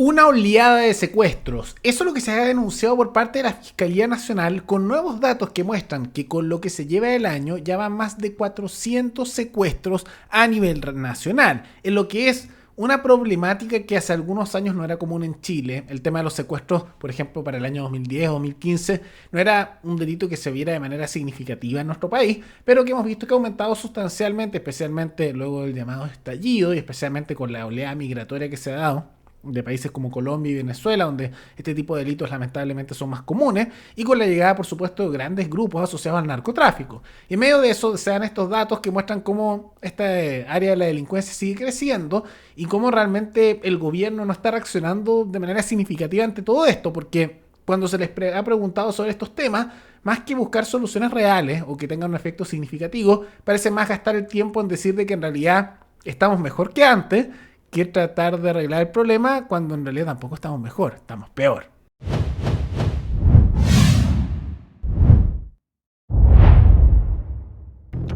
Una oleada de secuestros. Eso es lo que se ha denunciado por parte de la Fiscalía Nacional, con nuevos datos que muestran que con lo que se lleva el año ya van más de 400 secuestros a nivel nacional, en lo que es una problemática que hace algunos años no era común en Chile. El tema de los secuestros, por ejemplo, para el año 2010 o 2015, no era un delito que se viera de manera significativa en nuestro país, pero que hemos visto que ha aumentado sustancialmente, especialmente luego del llamado estallido y especialmente con la oleada migratoria que se ha dado de países como Colombia y Venezuela, donde este tipo de delitos lamentablemente son más comunes, y con la llegada, por supuesto, de grandes grupos asociados al narcotráfico. Y en medio de eso se dan estos datos que muestran cómo esta área de la delincuencia sigue creciendo y cómo realmente el gobierno no está reaccionando de manera significativa ante todo esto, porque cuando se les ha preguntado sobre estos temas, más que buscar soluciones reales o que tengan un efecto significativo, parece más gastar el tiempo en decir de que en realidad estamos mejor que antes, que tratar de arreglar el problema cuando en realidad tampoco estamos mejor, estamos peor.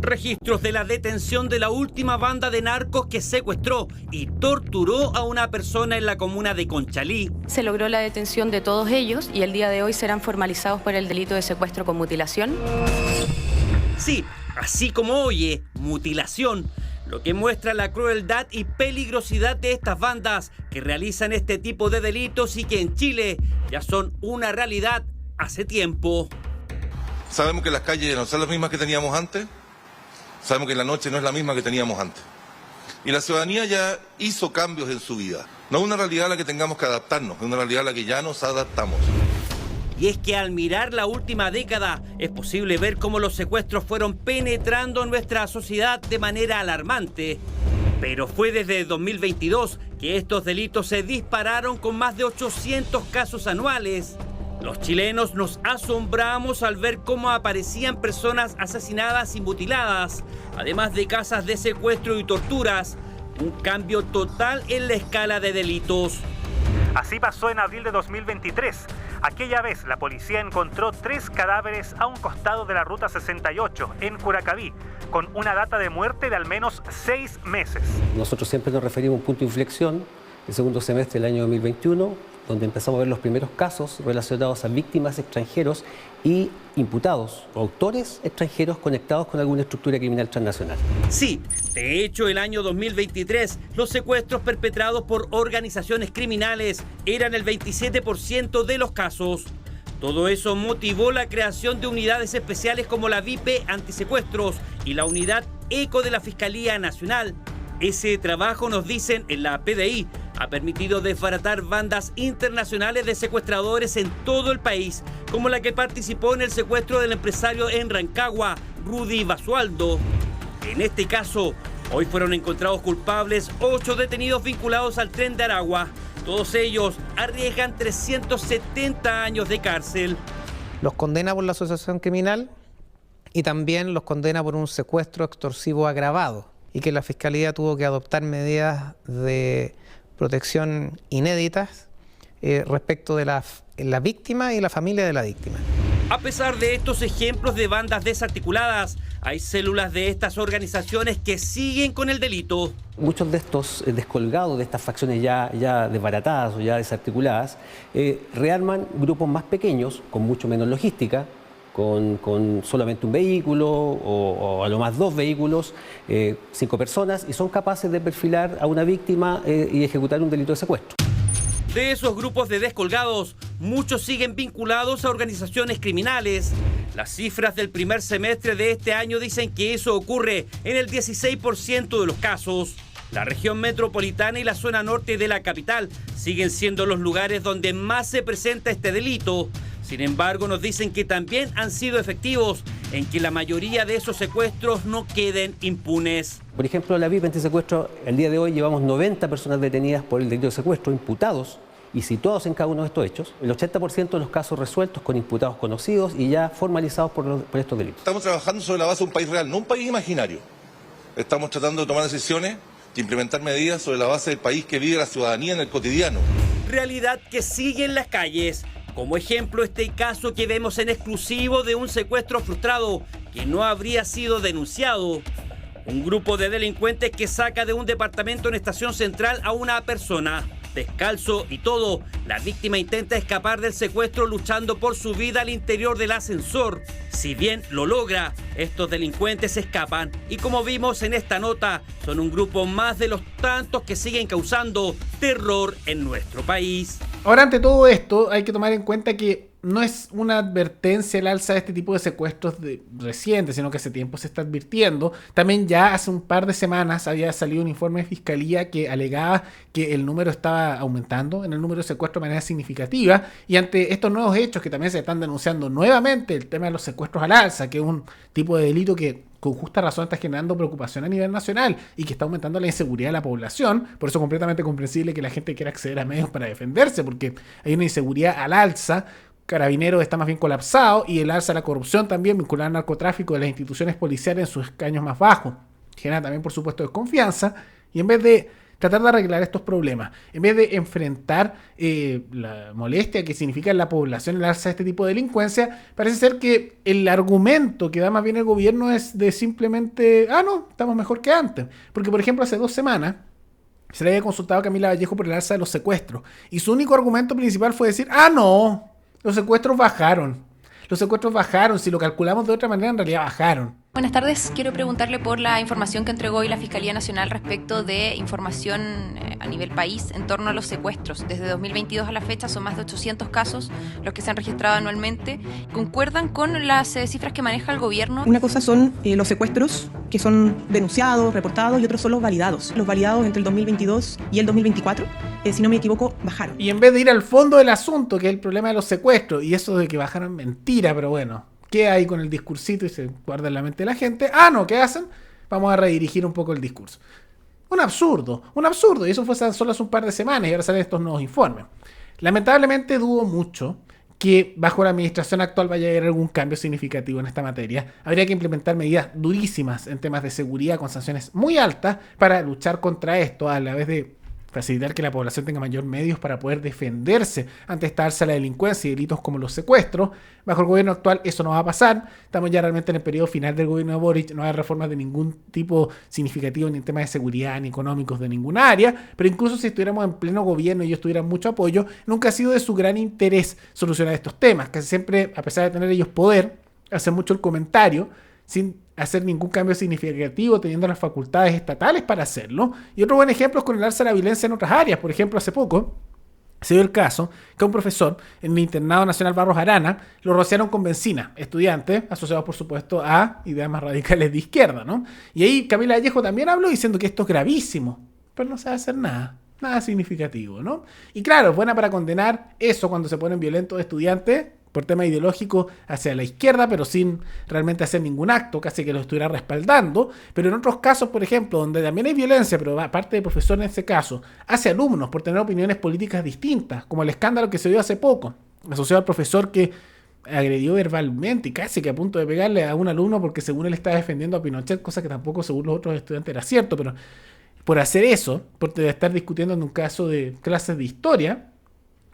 Registros de la detención de la última banda de narcos que secuestró y torturó a una persona en la comuna de Conchalí. Se logró la detención de todos ellos y el día de hoy serán formalizados por el delito de secuestro con mutilación. Sí, así como oye, mutilación. Lo que muestra la crueldad y peligrosidad de estas bandas que realizan este tipo de delitos y que en Chile ya son una realidad hace tiempo. Sabemos que las calles no son las mismas que teníamos antes. Sabemos que la noche no es la misma que teníamos antes. Y la ciudadanía ya hizo cambios en su vida. No es una realidad a la que tengamos que adaptarnos, es una realidad a la que ya nos adaptamos. Y es que al mirar la última década es posible ver cómo los secuestros fueron penetrando en nuestra sociedad de manera alarmante. Pero fue desde 2022 que estos delitos se dispararon con más de 800 casos anuales. Los chilenos nos asombramos al ver cómo aparecían personas asesinadas y mutiladas, además de casos de secuestro y torturas. Un cambio total en la escala de delitos. Así pasó en abril de 2023. Aquella vez la policía encontró 3 cadáveres a un costado de la ruta 68 en Curacaví, con una data de muerte de al menos 6 meses. Nosotros siempre nos referimos a un punto de inflexión, el segundo semestre del año 2021, donde empezamos a ver los primeros casos relacionados a víctimas extranjeros y imputados o autores extranjeros conectados con alguna estructura criminal transnacional. Sí, de hecho el año 2023 los secuestros perpetrados por organizaciones criminales eran el 27% de los casos. Todo eso motivó la creación de unidades especiales como la VIP Antisecuestros y la Unidad ECO de la Fiscalía Nacional. Ese trabajo, nos dicen en la PDI, ha permitido desbaratar bandas internacionales de secuestradores en todo el país, como la que participó en el secuestro del empresario en Rancagua, Rudy Basualdo. En este caso, hoy fueron encontrados culpables 8 detenidos vinculados al Tren de Aragua. Todos ellos arriesgan 370 años de cárcel. Los condena por la asociación criminal y también los condena por un secuestro extorsivo agravado, y que la Fiscalía tuvo que adoptar medidas de protección inéditas respecto de la víctima y la familia de la víctima. A pesar de estos ejemplos de bandas desarticuladas, hay células de estas organizaciones que siguen con el delito. Muchos de estos descolgados de estas facciones ya desbaratadas o ya desarticuladas rearman grupos más pequeños con mucho menos logística, con solamente un vehículo o a lo más 2 vehículos, 5 personas, y son capaces de perfilar a una víctima y ejecutar un delito de secuestro. De esos grupos de descolgados, muchos siguen vinculados a organizaciones criminales. Las cifras del primer semestre de este año dicen que eso ocurre en el 16% de los casos. La región metropolitana y la zona norte de la capital siguen siendo los lugares donde más se presenta este delito. Sin embargo, nos dicen que también han sido efectivos en que la mayoría de esos secuestros no queden impunes. Por ejemplo, la VIP Antisecuestro, el día de hoy llevamos 90 personas detenidas por el delito de secuestro, imputados y situados en cada uno de estos hechos. El 80% de los casos resueltos con imputados conocidos y ya formalizados por estos delitos. Estamos trabajando sobre la base de un país real, no un país imaginario. Estamos tratando de tomar decisiones y implementar medidas sobre la base del país que vive la ciudadanía en el cotidiano. Realidad que sigue en las calles. Como ejemplo, este caso que vemos en exclusivo de un secuestro frustrado que no habría sido denunciado. Un grupo de delincuentes que saca de un departamento en Estación Central a una persona. descalzo y todo. La víctima intenta escapar del secuestro luchando por su vida al interior del ascensor. Si bien lo logra, estos delincuentes escapan y, como vimos en esta nota, son un grupo más de los tantos que siguen causando terror en nuestro país. Ahora, ante todo esto, hay que tomar en cuenta que no es una advertencia el alza de este tipo de secuestros recientes, sino que hace tiempo se está advirtiendo. También ya hace un par de semanas había salido un informe de fiscalía que alegaba que el número estaba aumentando en el número de secuestros de manera significativa, y ante estos nuevos hechos que también se están denunciando nuevamente, el tema de los secuestros al alza, que es un tipo de delito que con justa razón está generando preocupación a nivel nacional y que está aumentando la inseguridad de la población. Por eso es completamente comprensible que la gente quiera acceder a medios para defenderse, porque hay una inseguridad al alza. Carabineros está más bien colapsado, y el alza de la corrupción también vinculada al narcotráfico de las instituciones policiales en sus escaños más bajos genera también, por supuesto, desconfianza. Y en vez de tratar de arreglar estos problemas, en vez de enfrentar la molestia que significa en la población el alza de este tipo de delincuencia, parece ser que el argumento que da más bien el gobierno es de simplemente, no, estamos mejor que antes. Porque, por ejemplo, hace 2 semanas se le había consultado a Camila Vallejo por el alza de los secuestros, y su único argumento principal fue decir, no, los secuestros bajaron. Los secuestros bajaron, si lo calculamos de otra manera, en realidad bajaron. Buenas tardes, quiero preguntarle por la información que entregó hoy la Fiscalía Nacional respecto de información a nivel país en torno a los secuestros. Desde 2022 a la fecha son más de 800 casos los que se han registrado anualmente. ¿Concuerdan con las cifras que maneja el gobierno? Una cosa son los secuestros que son denunciados, reportados, y otros son los validados. Los validados entre el 2022 y el 2024, si no me equivoco, bajaron. Y en vez de ir al fondo del asunto, que es el problema de los secuestros, y eso de que bajaron, mentira, pero bueno, ¿qué hay con el discursito? Y se guarda en la mente de la gente. No, ¿qué hacen? Vamos a redirigir un poco el discurso. Un absurdo, y eso fue solo hace un par de semanas, y ahora salen estos nuevos informes. Lamentablemente dudo mucho que bajo la administración actual vaya a haber algún cambio significativo en esta materia. Habría que implementar medidas durísimas en temas de seguridad con sanciones muy altas para luchar contra esto, a la vez de facilitar que la población tenga mayor medios para poder defenderse ante esta alza de la delincuencia y delitos como los secuestros. Bajo el gobierno actual eso no va a pasar. Estamos ya realmente en el periodo final del gobierno de Boric. No hay reformas de ningún tipo significativo ni en temas de seguridad ni económicos de ninguna área. Pero incluso si estuviéramos en pleno gobierno y ellos tuvieran mucho apoyo, nunca ha sido de su gran interés solucionar estos temas. Casi siempre, a pesar de tener ellos poder, hacen mucho el comentario sin hacer ningún cambio significativo, teniendo las facultades estatales para hacerlo. Y otro buen ejemplo es con el alza de la violencia en otras áreas. Por ejemplo, hace poco se dio el caso que a un profesor en el Internado Nacional Barros Arana lo rociaron con benzina, estudiantes asociados, por supuesto, a ideas más radicales de izquierda, ¿no? Y ahí Camila Vallejo también habló diciendo que esto es gravísimo, pero no se va a hacer nada significativo, ¿no? Y claro, es buena para condenar eso cuando se ponen violentos estudiantes por tema ideológico hacia la izquierda, pero sin realmente hacer ningún acto, casi que lo estuviera respaldando. Pero en otros casos, por ejemplo, donde también hay violencia, pero aparte de profesor en ese caso, hacia alumnos por tener opiniones políticas distintas, como el escándalo que se dio hace poco, asociado al profesor que agredió verbalmente y casi que a punto de pegarle a un alumno porque según él estaba defendiendo a Pinochet, cosa que tampoco según los otros estudiantes era cierto, pero por hacer eso, por estar discutiendo en un caso de clases de historia,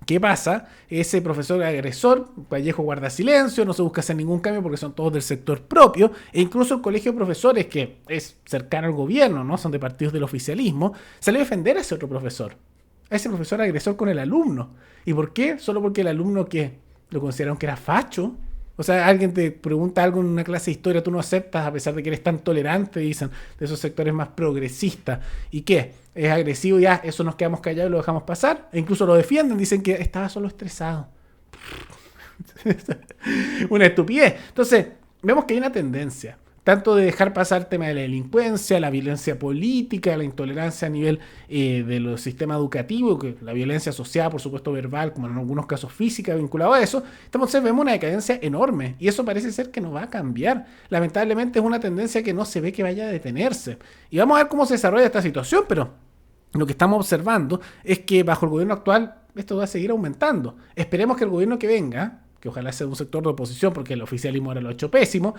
¿qué pasa? Ese profesor agresor, Vallejo guarda silencio, no se busca hacer ningún cambio porque son todos del sector propio, e incluso el colegio de profesores, que es cercano al gobierno, ¿no? Son de partidos del oficialismo, salió a defender a ese otro profesor, a ese profesor agresor con el alumno. ¿Y por qué? Solo porque el alumno que lo consideraron que era facho. O sea, alguien te pregunta algo en una clase de historia, tú no aceptas a pesar de que eres tan tolerante, dicen, de esos sectores más progresistas. ¿Y qué? Es agresivo, ya, eso nos quedamos callados y lo dejamos pasar. E incluso lo defienden, dicen que estaba solo estresado. Una estupidez. Entonces, vemos que hay una tendencia, tanto de dejar pasar el tema de la delincuencia, la violencia política, la intolerancia a nivel de los sistemas educativos, que la violencia asociada, por supuesto, verbal, como en algunos casos física, vinculado a eso. Entonces vemos una decadencia enorme y eso parece ser que no va a cambiar. Lamentablemente es una tendencia que no se ve que vaya a detenerse. Y vamos a ver cómo se desarrolla esta situación, pero lo que estamos observando es que bajo el gobierno actual esto va a seguir aumentando. Esperemos que el gobierno que venga, que ojalá sea un sector de oposición, porque el oficialismo ahora lo ha hecho pésimo,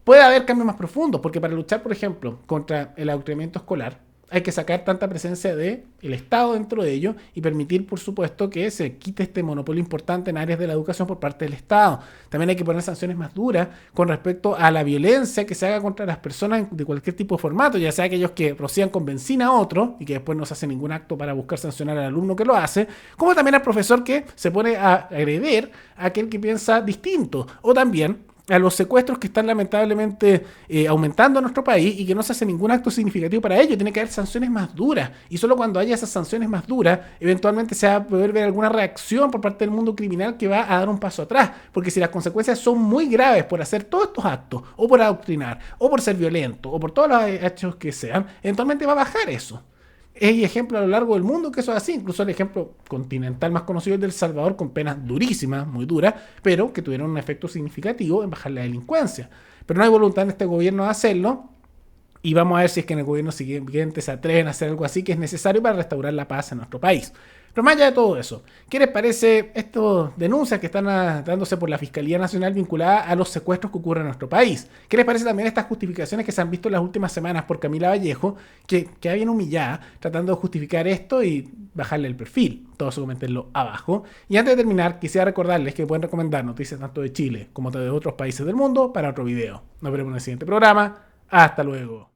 puede haber cambios más profundos, porque para luchar, por ejemplo, contra el adoctrinamiento escolar, hay que sacar tanta presencia del Estado dentro de ello y permitir, por supuesto, que se quite este monopolio importante en áreas de la educación por parte del Estado. También hay que poner sanciones más duras con respecto a la violencia que se haga contra las personas de cualquier tipo de formato, ya sea aquellos que rocían con benzina a otro y que después no se hace ningún acto para buscar sancionar al alumno que lo hace, como también al profesor que se pone a agredir a aquel que piensa distinto, o también a los secuestros que están lamentablemente aumentando en nuestro país y que no se hace ningún acto significativo para ello. Tiene que haber sanciones más duras, y solo cuando haya esas sanciones más duras eventualmente se va a poder ver alguna reacción por parte del mundo criminal que va a dar un paso atrás, porque si las consecuencias son muy graves por hacer todos estos actos, o por adoctrinar, o por ser violento, o por todos los hechos que sean, eventualmente va a bajar eso. Hay ejemplos a lo largo del mundo que eso es así. Incluso el ejemplo continental más conocido es de El Salvador, con penas durísimas, muy duras, pero que tuvieron un efecto significativo en bajar la delincuencia. Pero no hay voluntad en este gobierno de hacerlo, y vamos a ver si es que en el gobierno siguiente se atreven a hacer algo así que es necesario para restaurar la paz en nuestro país. Pero más allá de todo eso, ¿qué les parece estas denuncias que están dándose por la Fiscalía Nacional vinculada a los secuestros que ocurren en nuestro país? ¿Qué les parece también estas justificaciones que se han visto en las últimas semanas por Camila Vallejo, que bien humillada, tratando de justificar esto y bajarle el perfil? Todo eso comentenlo abajo. Y antes de terminar, quisiera recordarles que pueden recomendar noticias tanto de Chile como de otros países del mundo para otro video. Nos veremos en el siguiente programa. Hasta luego.